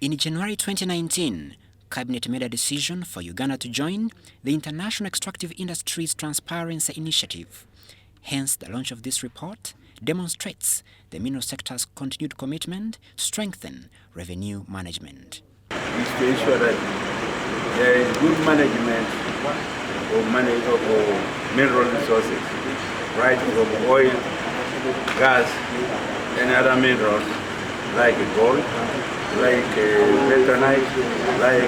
In January 2019, Cabinet made a decision for Uganda to join the International Extractive Industries Transparency Initiative. Hence, the launch of this report demonstrates the mineral sector's continued commitment to strengthen revenue management. Is to ensure that there is good management of mineral resources, right from oil, gas, and other minerals like gold, like bentonite, like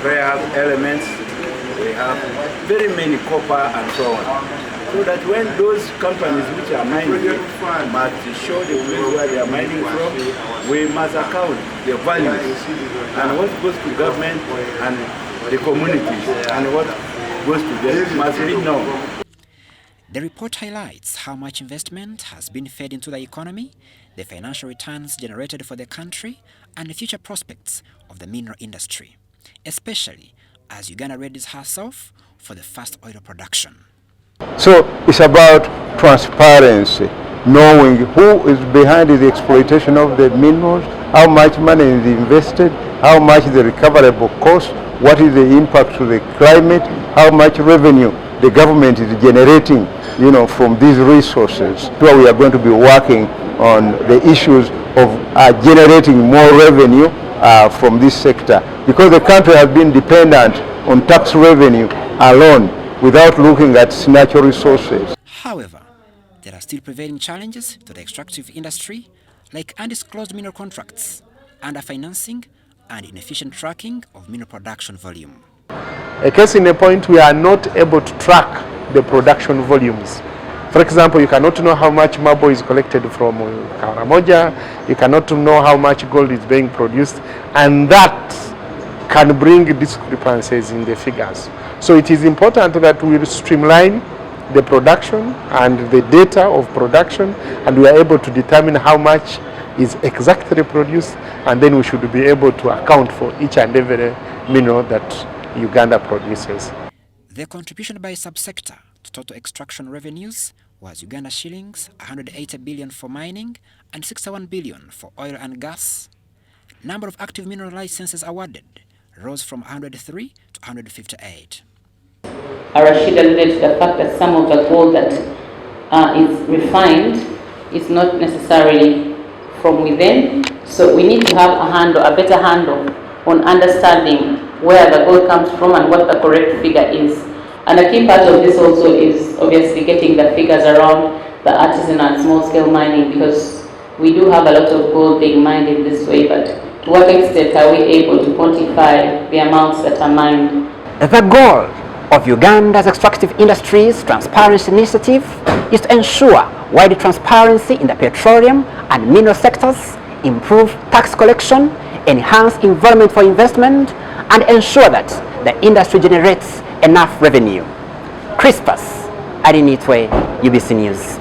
rare earth elements. We have very many copper and so on. So that when those companies which are mining must show the place where they are mining from, we must account the values and what goes to government and the communities and what goes to them must be known. The report highlights how much investment has been fed into the economy, the financial returns generated for the country, and the future prospects of the mineral industry, especially as Uganda readies herself for the first oil production. So it's about transparency, knowing who is behind the exploitation of the minerals, how much money is invested, how much the recoverable cost, what is the impact to the climate, how much revenue the government is generating, from these resources. So we are going to be working on the issues of generating more revenue from this sector, because the country has been dependent on tax revenue alone without looking at its natural resources. However, there are still prevailing challenges to the extractive industry, like undisclosed mineral contracts, underfinancing, and inefficient tracking of mineral production volume. A case in a point, we are not able to track the production volumes. For example, you cannot know how much marble is collected from Karamoja, you cannot know how much gold is being produced, and that can bring discrepancies in the figures. So it is important that we streamline the production and the data of production, and we are able to determine how much is exactly produced, and then we should be able to account for each and every mineral that Uganda produces. The contribution by subsector to total extraction revenues was Uganda shillings 180 billion for mining and 61 billion for oil and gas. Number of active mineral licenses awarded rose from 103 to 158. Rashid alluded to the fact that some of the gold that is refined is not necessarily from within. So we need to have a better handle on understanding where the gold comes from and what the correct figure is. And a key part of this also is obviously getting the figures around the artisan and small-scale mining, because we do have a lot of gold being mined in this way, but to what extent are we able to quantify the amounts that are mined? The goal of Uganda's Extractive Industries Transparency Initiative is to ensure wide transparency in the petroleum and mineral sectors, improve tax collection, enhance environment for investment, and ensure that the industry generates enough revenue. Crispus Adinitwe, UBC News.